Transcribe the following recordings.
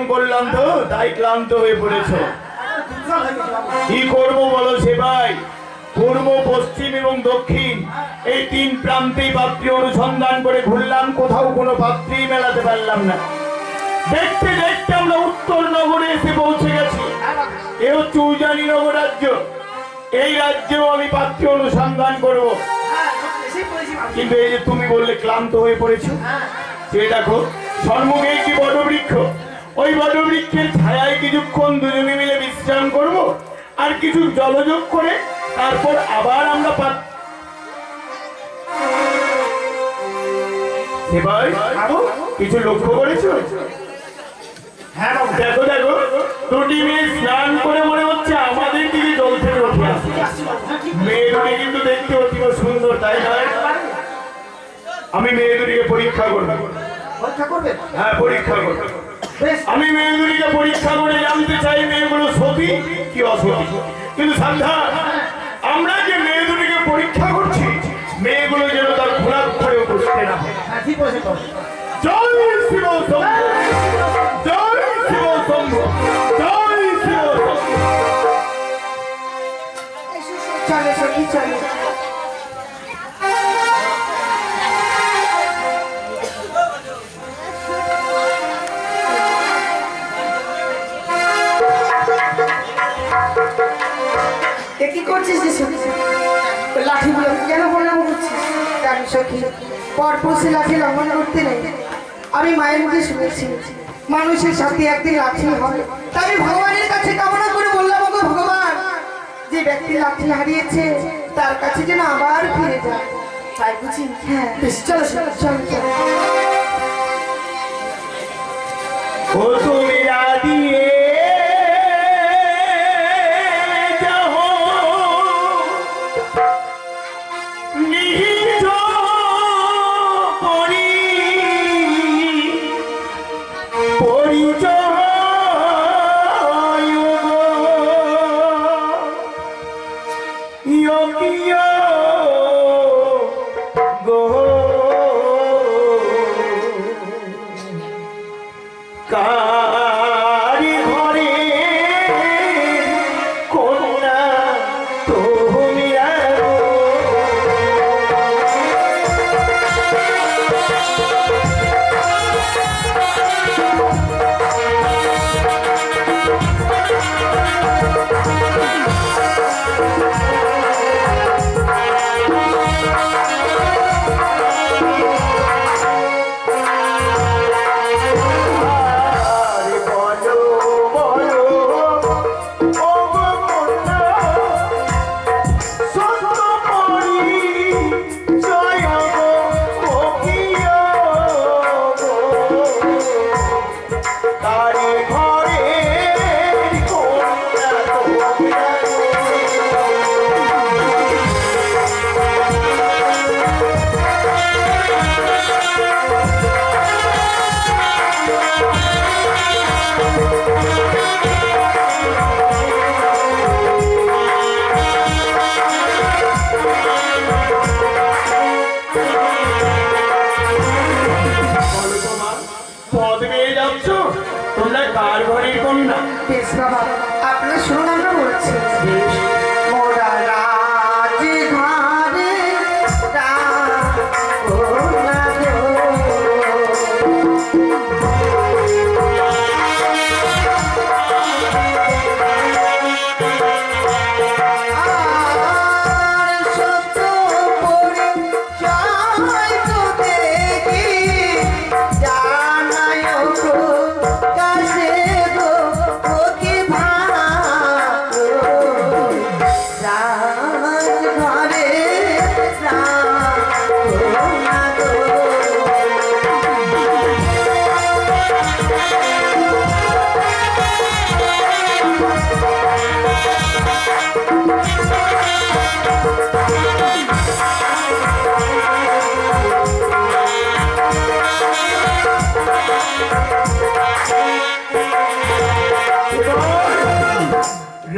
পরিশ্রম করলাম তো তাই ক্লান্ত হয়ে পড়েছো। কি করবো বলো সেবাই? পূর্ব, পশ্চিম এবং দক্ষিণ এই তিন প্রান্তেই পাত্রী অনুসন্ধান করে ঘুরলাম, কোথাও কোনো পাত্রী মেলাতে পারলাম না। দেখতে দেখতে আমরা উত্তর নগরে এসে পৌঁছে গেছি। এ হচ্ছে উজানি নগর রাজ্য। এই রাজ্যেও আমি পাত্রী অনুসন্ধান করব, কিন্তু এই যে তুমি বললে ক্লান্ত হয়ে পড়েছো, সে দেখো সম্মুখে একটি বটবৃক্ষ। ওই বটবৃক্ষের ছায়ায় কিছুক্ষণ দুজনে মিলে বিশ্রাম করব, আর কিছু জলযোগ করে তারপর আবার আমরা এবার কিছু লক্ষ্য করেছো? হ্যাঁ দেখো দেখো, দুটি মেয়ে স্নান করে মনে হচ্ছে আমাদের দিকে জল থেকে উঠে আসে। মেয়েগুলি কিন্তু দেখতে অতীব সুন্দর, তাই নয়? আমি মেয়েগুলিকে পরীক্ষা করবো। হ্যাঁ পরীক্ষা করবো। আমি মেয়েগুলিকে পরীক্ষা করে জানতে চাই মেয়েগুলো সতী কি অসতী। কিন্তু সাবধান, আমরা যে মেয়েগুলিকে পরীক্ষা করছি মেয়েগুলো যেন তার ঘোড়া ঘরেও বসতে না। জয় শিব শম্ভু, জয় শিব শম্ভু, জয় শিব শম্ভু। চলে সখী চলে। কি করছিস লাঠি গুলো কেন বললাম করছিস? জানি সখী, পরপরশে লাঠি লঙ্ঘন করতে নেই। আমি মায়ের মুখে শুনেছি মানুষের সাথে একদিন লাঠি হয়। তাই আমি ভগবানের কাছে কামনা করে বললাম, ওগো ভগবান, যে ব্যক্তি লাঠি হারিয়েছে তার কাছে যেন আবার ফিরে যায়। তাই বুঝি? হ্যাঁ বেশ, চলো চলো চলো চলো। ও তুমি রাধিয়ে আপনার শুনুন, আমরা বলছি মোরা রাজধানী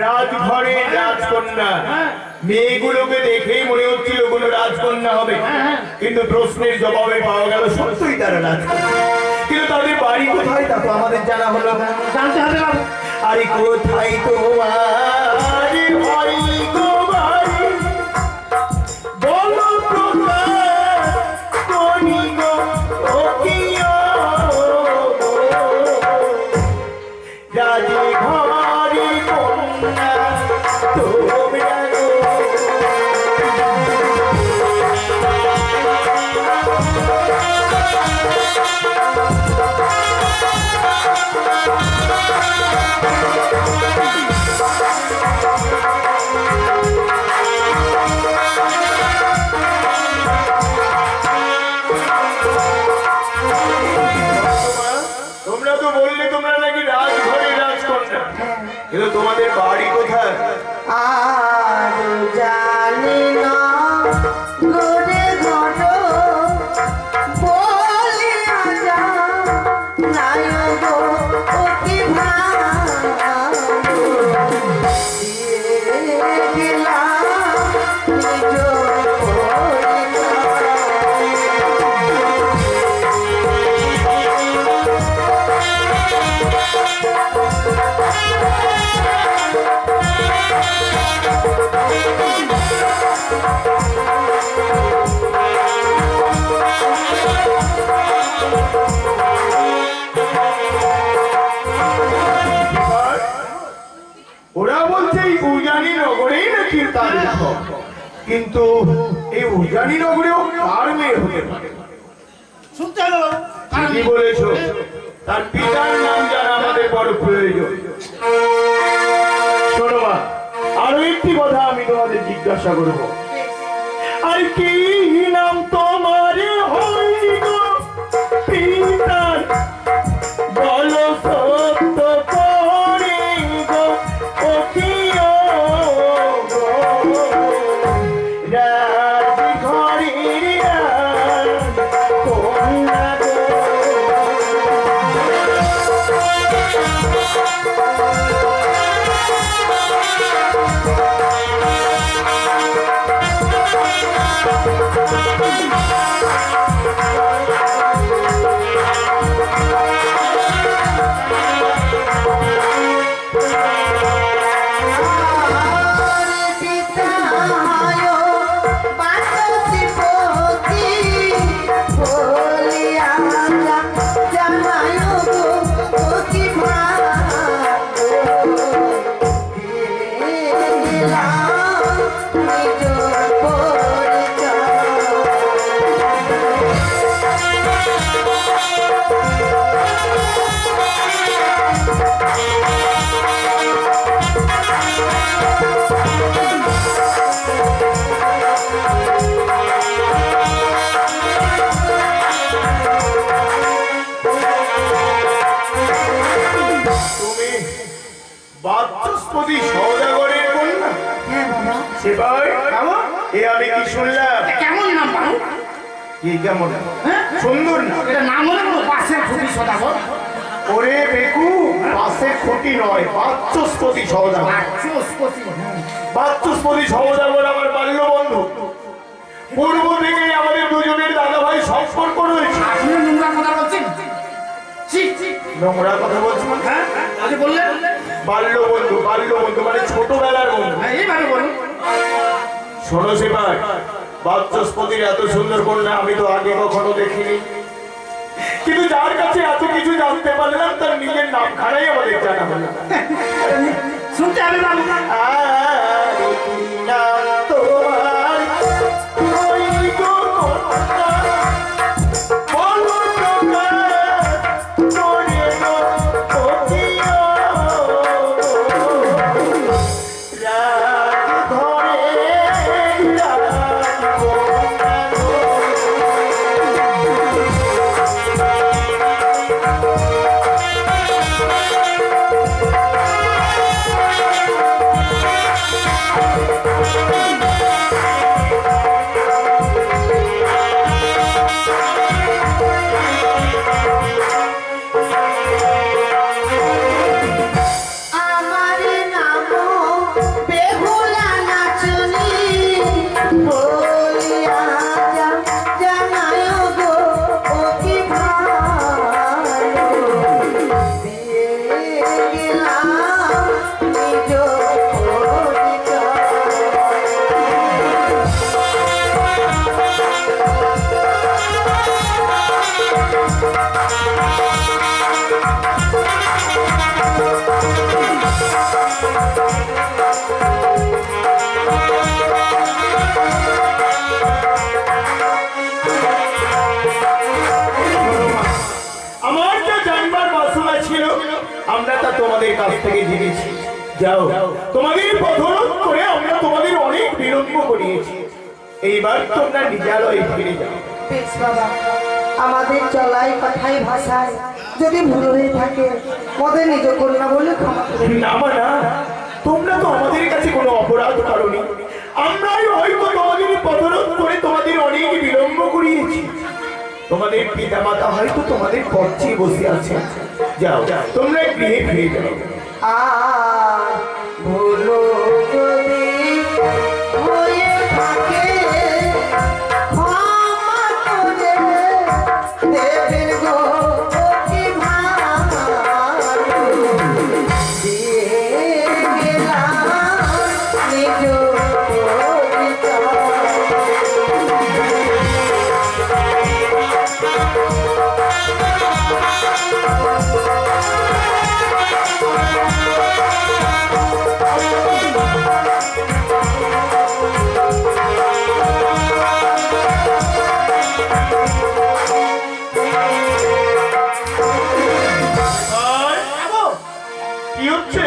রাজঘরে রাজকন্যা। মেয়েগুলোকে দেখেই মনে হচ্ছিল কোনো রাজকন্যা হবে, কিন্তু প্রশ্নের জবাবে পাওয়া গেল সত্যই তারা রাজকন্যা। কিন্তু তাদের বাড়ি কোথায় তা তো আমাদের জানা হলো জানতে হবে বাবু। আরে কোথায় তোমার বাড়ি গো বাড়ি বলো কোথায় কোনি গো ও কিও রাজে ঘরে কন্যা তোমরা গো তোমরা তো বললে তোমরা নাকি রাজঘরে রাজকন্যা কিন্তু তোমাদের বাড়ি কোথায় আর জানি না গোরে ঘট বলিয়া যা নাই গো ও কি ওরা বলছে এই উজানি নগরেই নাকি তার ঘর। কিন্তু এই উজানি নগরেও কার মেয়ে হতে পারে শুনতে হবে বাবু। কারণ কি বলেছো তার পিতার নাম জানা আমাদের বড় প্রয়োজন শোনো মা আরো একটি কথা আমি তোমাদের জিজ্ঞাসা করব আর কি নাম তোমার হইল পিতার বলো সত্য করে গো ও কিও গো রাজঘরের রাজকন্যা গো বাচস্পতি সওদাগরের কন্যা হ্যাঁ বাবা সেবাই বাবু, এ আমি কি শুনলাম কেমন নাম বাবু? কি কেমন হ্যাঁ? সুন্দর না এটা নাম হলে কোনো পাশের খুবই সদাগর। ওরে বেকু পাশে খুঁটি নয় বাচস্পতি সওদাগর বাচস্পতি, হ্যাঁ। বাচস্পতি সওদাগর আমার বাল্য বন্ধু পূর্ব থেকে আমাদের দুজনের দাদা ভাই সম্পর্ক রয়েছে আপনি নোংরা কথা বলছেন? ছি, ছি। নোংরা কথা বলছি মানে? হ্যাঁ? আগে বললেন? বাল্য বন্ধু মানে ছোটবেলার বন্ধু হ্যাঁ, এইভাবে বলুন। শোনো সেবার বাচস্পতির এত সুন্দর কন্যা আমি তো আগে কখনো দেখিনি কিন্তু যার কাছে এত কিছু জানতে পারলাম তার নিজের নামখানাই আমাদের জানা হলো শুনতে হবে বাবু। আর কি নাম তোমার ওই গো কন্যা, বলো তোমার করে গো ও কিও রাজঘরে রাজকন্যা গো। আমরা তা তোমাদের কাছ থেকে জেনেছি। যাও, তোমাদের পথরোধ করে আমরা তোমাদের অনেক বিলম্ব করিয়েছি। এইবার তোমরা নিজালয়ে ফিরে যাও। বেশ বাবা, আমাদের চলায় কথায় ভাষায় যদি ভুল হয়ে থাকে মদের নিজ কন্যা বলে ক্ষমা করে দিও। না মা না, তোমরা তো আমাদের কাছে কোনো অপরাধ করনি। আমরাই হয়তো তোমাদের পথরোধ করে তোমাদের অনেক বিলম্ব করিয়েছি। তোমাদের পিতা মাতা হয়তো তোমাদের পথে বসে আছে। যাও, তোমরা গৃহে ফিরে যাও। আর ভুলো যদি হয়ে থাকে ক্ষমা করে দেবেন গো অতি ভালো। দিয়ে গেলাম নিজ পরিচয়। কি হচ্ছে?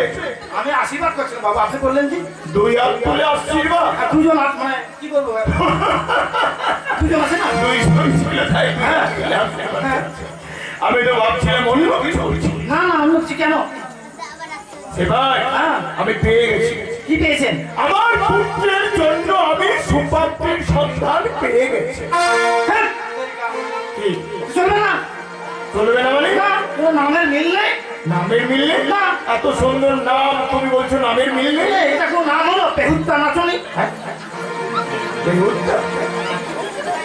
আমি আশীর্বাদ করছিলাম বাবু, আপনি বললেন যে দুই হাত তুলে আশীর্বাদ। আর দুজন হাত মানে কি করবো দুজন আছে না। দুইজন ছিল তাই আমি তো ভাবছিলাম অন্য কিছু বলছি। না না আমি বলছি কেন এবার আমি পেয়ে গেছি। কি পেয়েছেন? আমার পুত্রের জন্য আমি সুপাত্রের সন্ধান পেয়ে গেছি। হ্যাঁ, কি চলবে না। চলবে না মানে? না, ওর নামের মিল নেই। নামের মিল নেই? না। এত সুন্দর নাম তুমি বলছো নামের মিল নেই? এটা কোন নাম হলো? বেহুত্তা নাচনি। বেহুলা?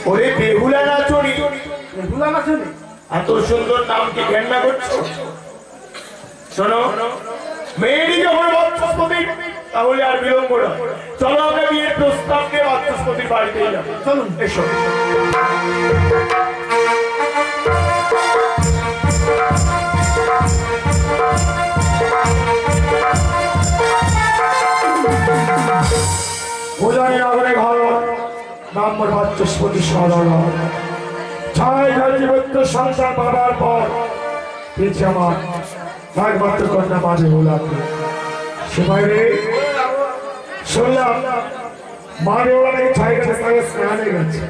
ওরে বেহুলা নাচনি, বেহুলা নাচনি। এত সুন্দর নাম কি ঘেন্না করছো? শোনো, মেয়েরই যখন বাচস্পতি, তাহলে আর বিলম্ব না। চলো আমরা বিয়ের প্রস্তাব নিয়ে বাচস্পতির বাড়িতে যাবো। চলুন। এসো। ভোজনে নগরে ঘর ব্রাহ্মণ বাচস্পতি সরল ছয় জীবত্ব সংসার পাবার পর পেয়েছে আমার একমাত্র কন্যা মাঝে ওলাকে। সে বাইরে শুনলাম মা বেউলা নাকি ছয় গাছে সঙ্গে স্নানে গেছে।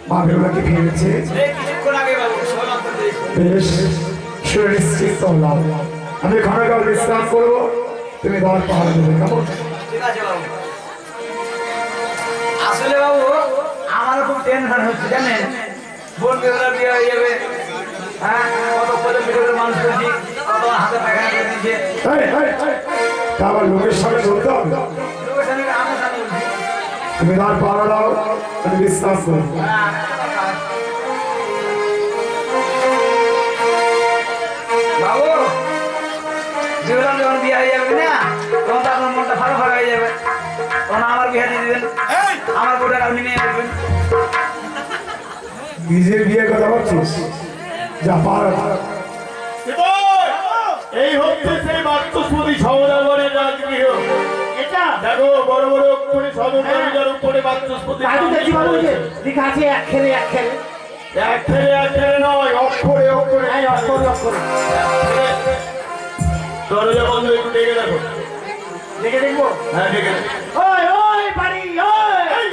মা বেউলাকে ফিরেছে। বেশ শুনে নিশ্চিত হলাম। আমি খানাগাঁও বিশ্রাম করবো, তুমি দল পাহাড় দেবে কেমন? ঠিক আছে বাবু। আসলে বাবু আমারও খুব টেনশন হচ্ছে জানেন, বোন বেগুলার বিয়ে হয়ে যাবে। হ্যাঁ, কত কত ভিডিও মানুষ করছি, কত হাতে পায়খানা করে দিচ্ছে। তা আবার লোকের সামনে বলতে হবে? লোকের সামনে আমার সামনে বলছি। তুমি দল পাহাড় দাও, আমি বিশ্রাম করবো। হ্যাঁ, বাবু বেগুলার যখন বিয়ে হয়ে যাবে না, তখন তো আপনার মনটা ফাঁকা ফাঁকা হয়ে যাবে। তখন আমার বিয়ে দিয়ে দিবেন, আমার বউটাকে আপনি নিয়ে আসবেন। নিজের বিয়ে কথা ভাবছিস? যা পাহাড় এবার এই হচ্ছে সেই বাচস্পতি সওদাগরের রাজগৃহ। এটা দেখো বড় বড় অক্ষরে সদর দরজার উপরে বাচস্পতি দাদু দেখি বাবু যে লেখা আছে এক খেলে এক খেলে। এক খেলে নয়, অক্ষরে অক্ষরে। হ্যাঁ, অক্ষরে অক্ষরে। দরজা বন্ধ, একটু ডেকে দেখো। দেখে দেখবো। হ্যাঁ ডেকে দেখো। ওই ওই বাড়ি ওই।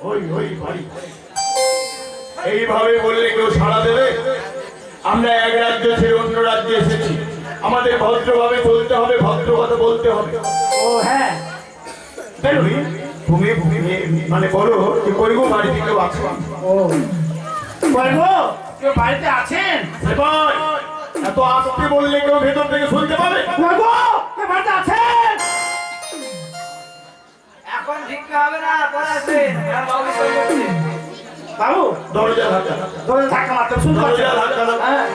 ওই ওই বাড়ি। এইভাবে বললে কেউ সাড়া দেবে? আমরা এক রাজ্য ছেড়ে অন্য রাজ্যে এসেছি। আমাদের ভদ্রভাবে চলতে হবে, ভদ্র কথা বলতে হবে। ও হ্যাঁ, তুমি তুমি মানে বলো যে করিব বাড়িতে কেউ আছে? ও বলবো কেউ বাড়িতে আছেন? এবার এত আসতে বললে কেউ ভেতর থেকে শুনতে পাবে? বলবো কেউ বাড়িতে আছেন? এখন ঠিক হবে না, পরে আসবেন। আর বাবু সই করছে। বাবু দরজা ধাক্কা দাও। ধরে ধাক্কা মারতে শুনতে পাচ্ছেন? দরজা ধাক্কা দাও। হ্যাঁ।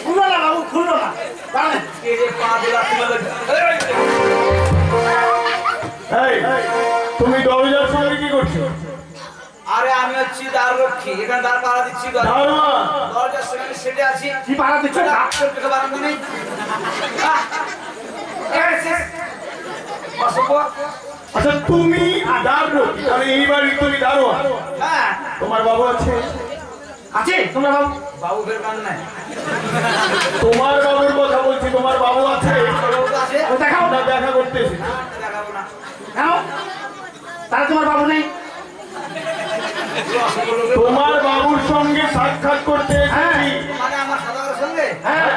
খুললো না বাবু, খুললো না। দাঁড়ান। কে যে পা দিলা তুলে এই, তুমি দরজার সঙ্গে কি করছো? আরে আমি হচ্ছি দ্বার রক্ষী, এখানে দ্বার পাহারা দিচ্ছি। দাঁড়া। দরজার সঙ্গে সেটে আছি। কি পাড়া দিচ্ছ? ডাক্তার থেকে বারান্দা নেই। আহ! এই, শেষ। অসভ্য। আচ্ছা তুমি দারোয়ান, তাহলে এই বাড়ি তুমি দারোয়ান। হ্যাঁ তোমার বাবু আছে? আছে তোমরা বাবু? বাবু ফের কান নাই। তোমার বাবুর কথা বলছি, তোমার বাবু আছে? বাবু তো আছে। ও দেখাও আমরা দেখা করতে এসেছি। দেখাবো না। কেন? তাহলে তোমার বাবু নেই? তোমার বাবুর সঙ্গে সাক্ষাৎ করতে এসেছি। মানে আমার সাদার সঙ্গে? হ্যাঁ।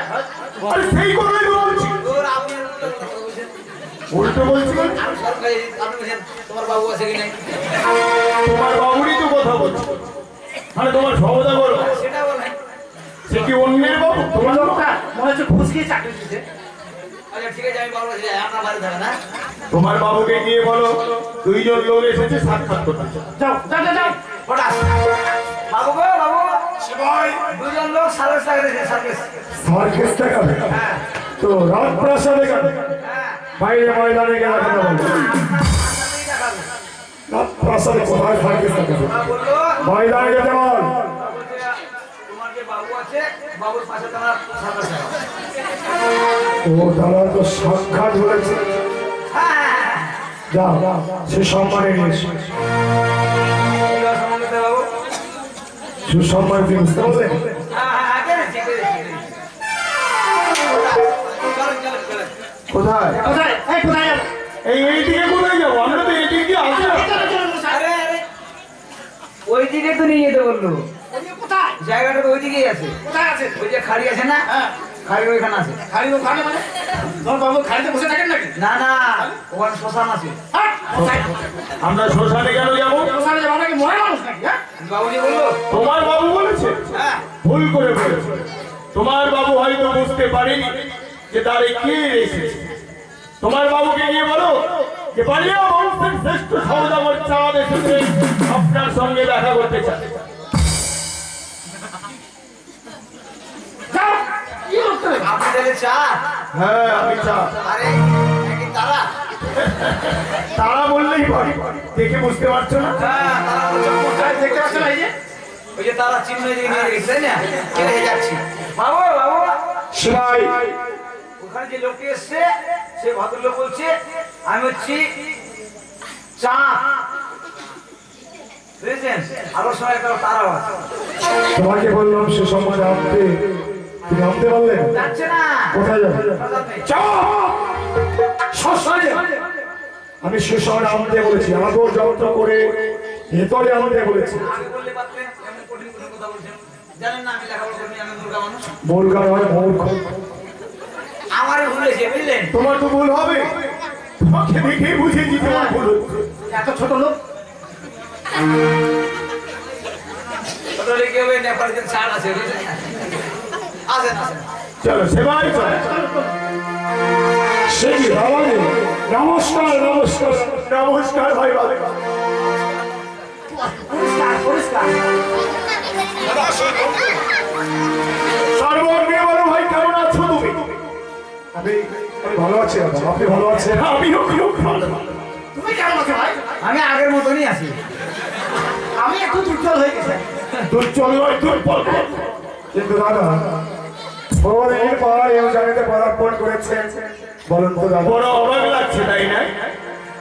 আরে সেই কথাই তো বলছি। তোর আপনি উল্টো কথা বলছেন। উল্টো বলছি মানে? আমি সরকারি, আপনি বলছেন তোমার বাবু আছে কি নাই? তোমার বাবুরই তো কথা বলছি। মানে তোমার সহদা বলো, সেটা বলেন। সে কি অন্যের বাবু? তোমার লোকটা মনে হচ্ছে ঘুষ খেয়ে চাকরি দিচ্ছে। আচ্ছা ঠিক আছে, আমি বাবু আছে, আপনার বাড়ি থাকে না? তোমার বাবুকে গিয়ে বলো দুইজন লোক এসেছে সাক্ষাৎ করতে। যাও যাও যাও যাও। হঠাৎ বাবু গো বাবু, দুজন লোক সার্ভিস লাগাইছে, সার্ভিস। সার্কেস দেখাবে হ্যাঁ তো রাজপ্রাসাদে গেল হ্যাঁ, বাইরে ময়দানে গেলে কথা বলবে আপনাকেই দেখাবো। রাজপ্রাসাদে কোথায় সার্কেস দেখাবে ওরা বললো, ময়দানে গেলে বল বলছে, তোমার যে বাবু আছে, বাবুর পাশে তোমার সার্ভিস লাগাও। ও তারা তো সাক্ষাৎ বলেছে হ্যাঁ হ্যাঁ, হ্যাঁ। যা সে সম্মানে নিয়েছে কি অসম্মান করতে বাবু? সুসম্মান কি বুঝতে পারলেন হ্যাঁ হ্যাঁ হ্যাঁ, পেরেছি, পেরেছি, পেরেছি। চলেন, চলেন, চলেন। কোথায়? কোথায়? এই কোথায় যাবো? এইদিকে কোথায় যাবো? আমরা তো এইদিকে দিয়ে আসি না। চলো, চলো, মশাই। আরে আরে, ওই দিকে তো নিয়ে যেতে বললো। ওদিকে কোথায়? জায়গাটা তো ওই দিকেই আছে। কোথায় আছে? ওই যে খাড়ি আছে না, হ্যাঁ। খাড়ি ওইখানে আছে। খালি ওখানে মানে? তোমার বাবু খালিতে বসে থাকেন নাকি? না না, ওখানে শ্মশান আছে। হ্যাঁ, কোথায়? আমরা শ্মশানে কেন যাবো? শ্মশানে যাবো নাকি? মরে মানুষ নাকি, হ্যাঁ? বাবুজি বললো, তোমার বাবু বলেছে? হ্যাঁ ভুল করে বলেছে। তোমার বাবু হয়তো বুঝতে পারেনি যে তারে কে এসেছে। তোমার বাবুকে গিয়ে বলো যে বালিয়া বংশের শ্রেষ্ঠ সৌদাগর চাঁদ এসেছে, আপনার সঙ্গে দেখা করতে চায়। যাও, কি করতে হবে? আপনি তাহলে চা? হ্যাঁ আমি চাঁদ। আরে নাকি তারা? তারা বললেই পারি, দেখে বুঝতে পারছো না? হ্যাঁ তারা বলছে, কোথায় দেখতে পাচ্ছ না এই যে? ওই যে তারা চিহ্ন দিকে নিয়ে গেছে, তাই না? চলে যাচ্ছি। বাবু বাবু, সেলাই ওখানে যে লোকটি এসছে, সে ভদ্রলোক বলছে আমি হচ্ছি চা, বুঝেছেন? আলোর সময় একটা তারাও আছে। তোমাকে বললাম সে সম্মান আনতে তুমি আনতে পারলেন যাচ্ছে না। কোথায় যাবে শ্মশানে। আমি সে সময় আনতে বলেছি আদর যত্ন করে ভেতরে আনতে বলেছি আগে বললে পারতেন, এমন কঠিন কঠিন কথা বলছেন। জানেন না আমি লেখাপড়া করিনি, আমি মুর্গা মানুষ। মুরগার হয় মূর্খ আমারই ভুল হয়েছে, বুঝলেন? তোমার তো ভুল হবে, তোমাকে দেখেই বুঝেছি তোমার ভুল হচ্ছে। এত ছোট লোক। ছোট লেগে হবে, নেপালের ছাড় আছে, বুঝলেন? আসেন আসেন। চলো সেবাই চলো। সে কি বাবাজি নমস্কার নমস্কার নমস্কার ভাই ভাই। পরিষ্কার, পরিষ্কার। সর্বজ্ঞ বলো ভাই, কেমন আছো তুমি? আমি আমি ভালো আছি দাদা আপনি ভালো আছেন আমিও খুব ভালো। তুমি কেমন আছো ভাই? আমি আগের মতনই আছি। আমি একটু দুর্বল হয়ে গেছি। দুর্চল নয়, দুর্বল। কিন্তু দাদা বহুদিন পর এই জায়গাতে পদার্পণ করেছেন বলুন তো দাদা বড় অবাক লাগছে তাই না?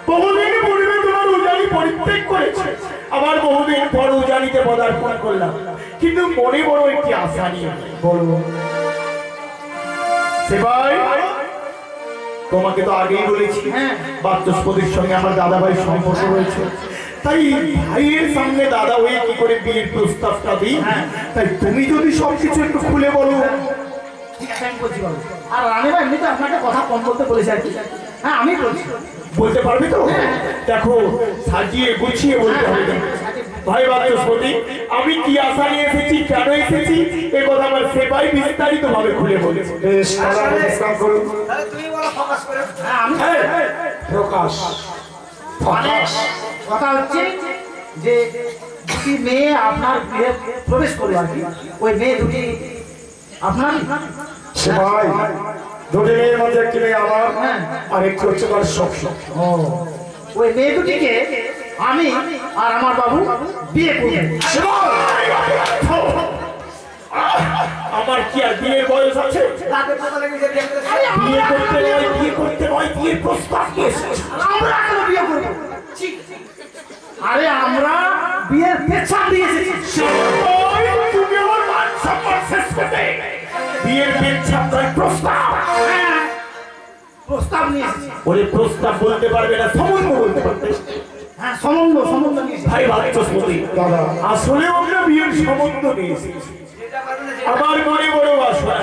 বহুদিন পূর্বে তোমার উজানি পরিত্যাগ করেছে, আবার বহুদিন পর উজানিতে পদার্পণ করলাম, কিন্তু মনে বড় একটি আশা নিয়ে। বলুন সেবাই তোমাকে তো আগেই বলেছি বাচস্পতির সঙ্গে আমার দাদা ভাই সম্পর্ক রয়েছে, তাই ভাইয়ের সামনে দাদা হয়ে কি করে বিয়ের প্রস্তাবটা দিই, তাই তুমি যদি সবকিছু একটু খুলে বলো। ঠিক আছে, আমি বলছি বাবু। আর রানীমা এমনিতে আপনাকে কথা কম বলতে বলেছে আর কি। হ্যাঁ, আমি বলছি। বলতে পারবি তো? দেখো সাজিয়ে গুছিয়ে বলতে হবে। ভাই বাচস্পতি, আমি কি আশা নিয়ে এসেছি, কেন এসেছি, এ কথা আমার সেবাই বিস্তারিত ভাবে খুলে বলেছে। বেশ দাদা বিশ্রাম করুন তাহলে তুমি বলো, ফোকাস করে। হ্যাঁ, আমি প্রকাশ মানে কথা হচ্ছে যে দুটি মেয়ে আপনার গৃহে প্রবেশ করলো আর কি। ওই মেয়ে দুটি আপনার সে ভাই দুটি মেয়ের মধ্যে একটি মেয়ে আমার আর একটি হচ্ছে তার স্বপ্ন ওই মেয়ে দুটিকে আমি আর আমার বাবু বিয়ে করবো। সেবাই! আমার কি আর বিয়ের বয়স আছে? রাতে পোতা লেগেছে দেখতে বিয়ের প্রস্তাব নিয়ে এসেছি। আমরা কেন বিয়ে করবো? আরে আমরা বিয়ের পেছান দিয়ে এসেছি। ওই, তুমি আমার মান সম্মান শেষ করবে। বিয়ের পেছাব নয়, প্রস্তাব। হ্যাঁ, প্রস্তাব নিয়ে এসেছি। ওরে প্রস্তাব বলতে পারবে না, সম্বন্ধ বলতে পারবে। হ্যাঁ, সম্বন্ধ নিয়ে এসেছি। ভাই বাচ্চস্পতি, দাদা আসলে আমরা বিয়ের সম্বন্ধ নিয়ে এসেছি। আমার মনে বড় বাসনা,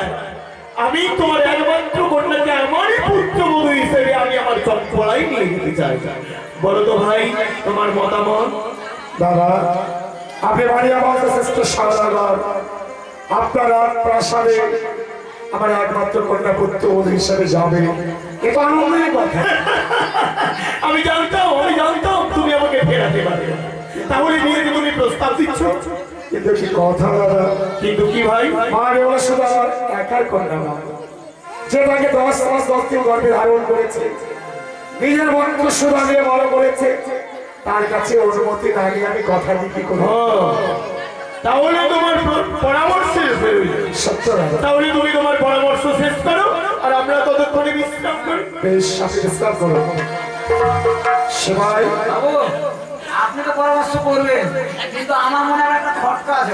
আমি তোমার একমাত্র কন্যাকে আমারই পুত্রবধূ হিসেবে আমি আমার চটপড়াই নিয়ে যেতে চাই। বলো তো ভাই, তোমার মতামত? দাদা আপনি বাড়ি আমার শ্রেষ্ঠ সওদাগর, আপনারা প্রাসাদে আমার একমাত্র কন্যা পুত্রবধূ হিসেবে যাবে, এটা আনন্দের কথা। আমি জানতাম তুমি আমাকে ফেরাতে পারবে না। তাহলে বিয়েতে তুমি প্রস্তাব দিচ্ছ? কিন্তু কি কথা দাদা, কিন্তু কি ভাই? মা রেওলা শুধু আমার একার কন্যা নয়, যে তাকে 10 মাস 10 দিন গর্ভে ধারণ করেছে, নিজের বন্ধু সুধা দিয়ে বড় করেছে, তার কাছে অনুমতি না নিয়ে আমি কথা দিতে করি। ও, তাহলে তোমার পরামর্শ সত্য দাদা, তাহলে তুমি তোমার পরামর্শ শেষ করো, আর আমরা ততক্ষণে বিশ্রাম করি। বেশ আপনি বিশ্রাম করুন। সেবাই বাবু, আপনি তো পরামর্শ করবেন, কিন্তু আমার মনে হয় একটা খটকা আছে।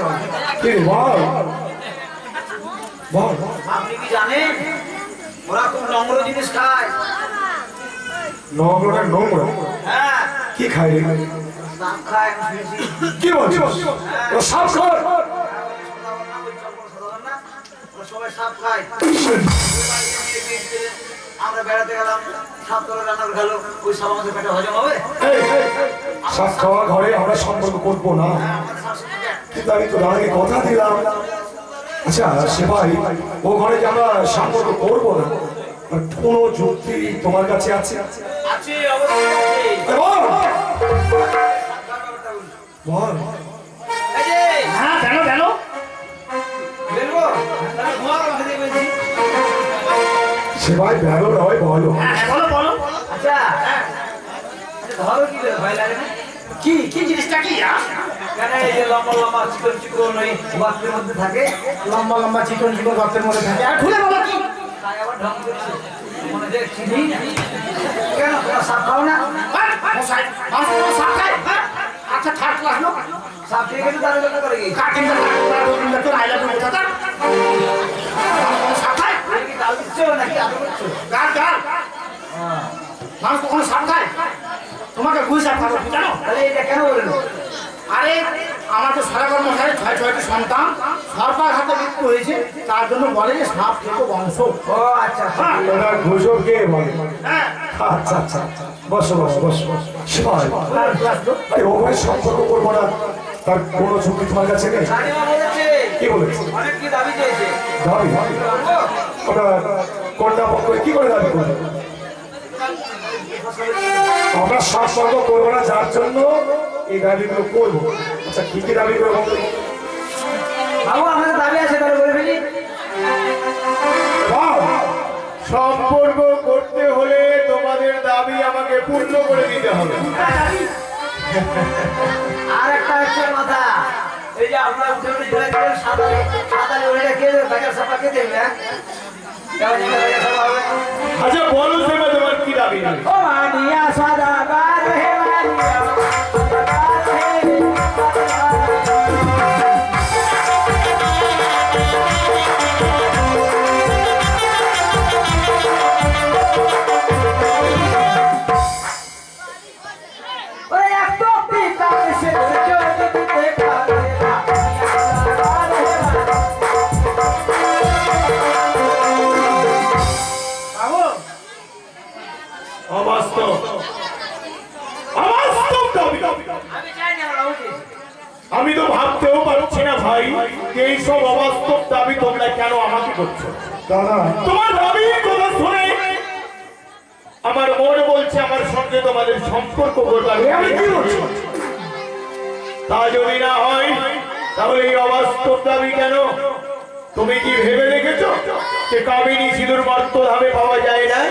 কি রে, বল বল। আপনি কি জানেন ওরা খুব নোংরা জিনিস খায়? নোংরা নোংরা হ্যাঁ, কি খাই রে? সাপ খায়, আমি শুনেছি। কি বলছিস? ও সাপ খায়? ওরা সবাই সাপ খায়। আমরা বেড়াতে গেলাম, সাপ তোলা রান্না করে খেলো, ওই সাপ আমাদের পেটে হজম হবে? এই, সাপ খাওয়া ঘরে আমরা সম্পর্ক করবো না, আমার শাশুড়িকে কিন্তু আমি তো দাদাকে কথা দিলাম। আচ্ছা সেবাই, ও ঘরে যে আমরা সম্পর্ক করবো না, আর কোনো যুক্তি তোমার কাছে আছে? আছে, অবশ্যই আছে। বল সাপ খাওয়ার ব্যাপারটা বলি। বল। এই যে, হ্যাঁ, কেন বেরবো? তাহলে ঘুমাবো, খেতে বলছি। সেবাই বেরো নয়, বলো। হ্যাঁ, বলো আচ্ছা, ধরো কি করে ভয় লাগে না? কি জিনিসটা কি? কেন এই যে লম্বা লম্বা চিকন ওই বাথরুমের মধ্যে থাকে, লম্বা চিকন গর্তের মধ্যে থাকে, আর খুলে বলো কি? তাই আবার ঢং করেছে। মনে হয় যে চিনি। কেন তোমরা সাপ খাও না? মশাই, মানুষ কোনো সাপ খায়? হ্যাঁ? আচ্ছা, থার্ড ক্লাস লোক। সাপ খেয়ে গেলে তাদের ব্যাপার করে কি? কাটিং তোর আইলা করে কথা। সাপ খায়? তুমি কি গাল দিচ্ছ নাকি আদর করছো? গাল। মানুষ কখনো সাপ খায়? তোমাকে গুই সাপ খাবো জানো? তাহলে এটা কেন বললো? আরে আমার তো সারাগর মশাই 6টি সন্তান সর্বাঘাতে মৃত্যু হয়েছে, তার জন্য বলে যে সাপ খেতো বংশ। ও আচ্ছা, হ্যাঁ, ওরা গুজব কে বলে? হ্যাঁ। আচ্ছা আচ্ছা বসো বসো বসো। সেবাই, থার্ড ক্লাস লোক। আরে ও ঘরে সম্পর্ক করবো না, তার কোনো যুক্তি তোমার কাছে নেই? রানীমা বলেছে কি বলেছে? অনেক কি দাবি চেয়েছে। দাবি? ওটা কন্যা পক্ষ কি করে দাবি করবে? আমরা সম্পর্ক করবো না, যার জন্য এই দাবিগুলো করবো। আচ্ছা কি কি দাবি করবো? বাবু, আমাদের দাবি আছে, তাহলে বলে ফেলি। বল। সম্পর্ক করতে হলে তোমাদের দাবি আমাকে পূর্ণ করে দিতে হবে। আর একটা হচ্ছে কথা, এই যে আপনার উঠে উঠে চলে গেলেন সাদা ওইটা কে দেবে? বাজার সাপা কে দেবে? হ্যাঁ? কেমন যেন বাজার সাপা হবে? আচ্ছা বলো সেবা, তোমার কি দাবি? ও মানিয়া সদাগর হে মানিয়া সদাগর হে। ওরে এত পিতা সে জয় দিতে পারে না। সদাগর হে বাবু, অবাস্তব দাবি। আমি চাই না আমার বাবুকে। আমি তো ভাবতেও পারছি না ভাই, যে এইসব অবাস্তব দাবি তোমরা কেন আমাকে করছো। দাদা তোমার দাবির কথা শুনে আমার মন বলছে আমার সঙ্গে তোমাদের সম্পর্ক করবার। আমি কি বলছি? তা যদি না হয় তাহলে এই অবাস্তব দাবি কেন? তুমি কি ভেবে দেখেছো যে কামিনী সিঁদুর মর্তভাবে পাওয়া যায় না?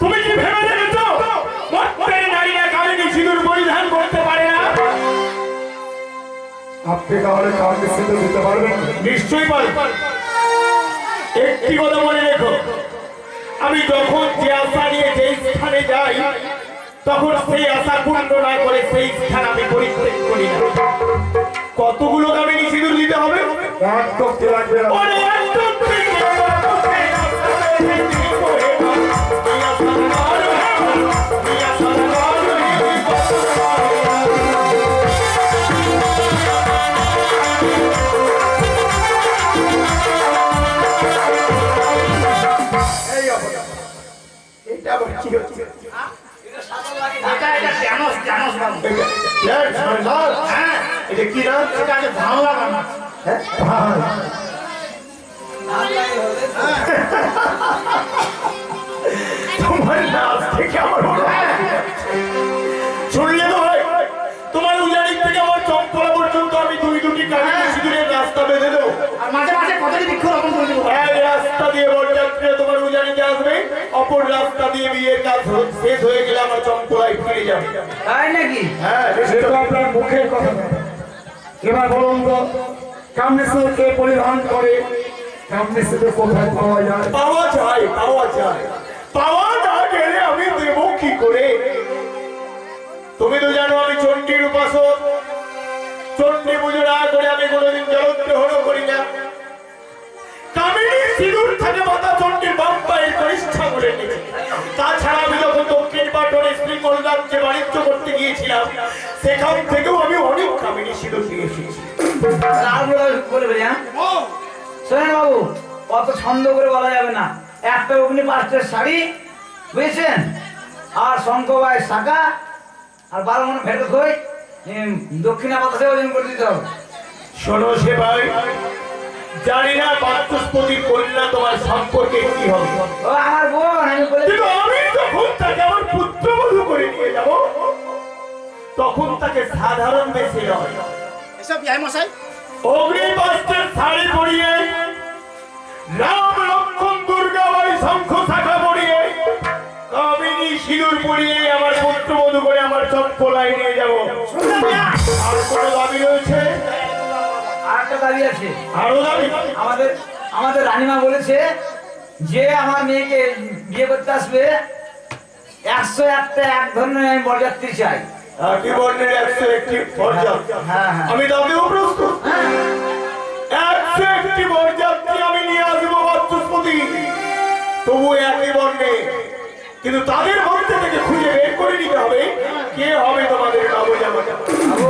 তুমি কি ভেবে দেখেছো মর্তের নারীরা কামিনী সিঁদুর পরিধান করতে পারে না? আপনি তাহলে কাউকে সিদ্ধ দিতে পারবেন? নিশ্চয়ই পারে। একটি কথা মনে রেখো, আমি যখন যে আশা নিয়ে যেই স্থানে যাই তখন সেই আশা পূর্ণ না করে সেই স্থান আমি পরিত্যাগ করি না। কতগুলো কামিনী সিঁদুর দিতে হবে? এক করতে লাগবে না। ওরে একদম ঠিক আছে। এই অবস্থা। এটা আবার কি হচ্ছে? এটা জানোস জানোস বাবু। হ্যাঁ, এটা কি না? এটা আছে ধানলা গান। ভাই, তোমার নাচ থেকে আমার মনে হয়। শুনলে তো ভাই, তোমার উজানি থেকে আমার চম্পলা পর্যন্ত আমি দুটি কামিনী সিঁদুরের রাস্তা বেঁধে দেবো। আর মাঝে মাঝে কতটি বৃক্ষ রোপণ করে দেবো। এক রাস্তা দিয়ে বরযাত্রীরা তোমার উজানিতে আসবে, অপর রাস্তা দিয়ে বিয়ের কাজ শেষ হয়ে গেলে আমার চম্পলায় ফিরে যাবে। তাই নাকি? হ্যাঁ, সে তো আপনার মুখের কথা না। এবার বলুন তো, কামনেশ্বর কে পরিধান করে? কামনেশ্বর কোথায় পাওয়া যায়? পাওয়া যায়, পাওয়া যায়। পাওয়া না গেলে আমি দেব কি করে? তুমি তো জানো আমি চণ্ডীর উপাসক। চণ্ডী পুজো না করে আমি কোনোদিন জলগ্রহণ করি না। কামিনী সিঁদুর থাকে মাতা চণ্ডীর বাম পায়ের কনিষ্ঠা বলে নিয়েছে। তাছাড়া আমি যখন দক্ষিণ পাটনে শ্রীমল রাজ্যে বাণিজ্য করতে গিয়েছিলাম, সেখান থেকেও আমি অনেক কামিনী সিঁদুর নিয়ে এসেছি। আর বলে বলি, হ্যাঁ শোনেন বাবু, অত ছন্দ করে বলা যাবে না। একটা অগ্নি পাঁচটার শাড়ি, বুঝেছেন, আর শঙ্কবাই শাখা, আর 12 মনে ফেরত হয়ে দক্ষিণা বাতাসে ওজন করে দিতে হবে। শোনো সে ভাই, জানি না বাচস্পতির কন্যা তোমার সম্পর্কে কি হবে, ও আমার বোন, আমি বলে কিন্তু আমি যখন তাকে আমার পুত্রবধূ করে নিয়ে যাব, তখন তাকে সাধারণ বেশি নয়, এসব ইয়াই মশাই। অগ্নিপাস্ত্রের শাড়ি পরিয়ে, রাম লক্ষ্মণ দুর্গাবাই শঙ্খ শাখা পরিয়ে, কামিনী সিঁদুর পরিয়ে আমার পুত্রবধূ করে আমার চম্পলায় নিয়ে যাব। আর কোনো দাবি রয়েছে? আর একটা দাবি আছে। আরো দাবি? আমাদের রানীমা বলেছে যে আমার মেয়েকে বিয়ে করতে আসবে 101টা এক ধরনের আমি বরযাত্রী চাই। কি বর্ণের 101টি বরযাত্রী? হ্যাঁ, হ্যাঁ। আমি দাবিও প্রস্তুত। 101টি বরযাত্রী আমি নিয়ে আসবো বাচস্পতি, তবু একই বর্ণে, কিন্তু তাদের মধ্যে থেকে খুঁজে বের করে নিতে হবে কে হবে তোমাদের নবজামাতা। বাবু,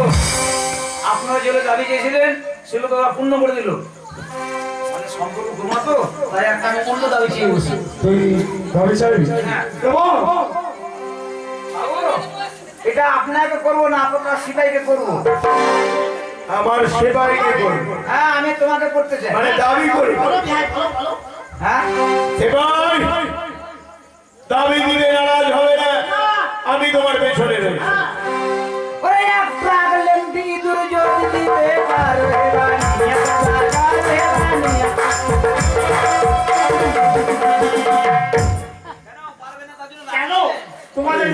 আপনারা যেগুলো দাবি চেয়েছিলেন সেগুলো তো ওরা পূর্ণ করে দিল। মানে সম্পর্ক ঘুমাতো, তাই একটা আমি অন্য দাবি চেয়ে বসি। তুই দাবি চাইবি? হ্যাঁ। দেবো? বাবু, এটা আপনাকে করবো না, আপনার সিপাইকে করবো। আমার সেবাইকে করবো, হ্যাঁ, আমি তোমাকে করতে চাই। মানে দাবি করবো। হ্যাঁ, সেবাই, দাবি দিলে নারাজ হবে না, আমি তোমার পেছনে রয়েছি। ওরে এক প্রাগলেন বিদুর যদি দিতে পারবে রানী, এক প্রাগলেন রানী। কেন তোমাদের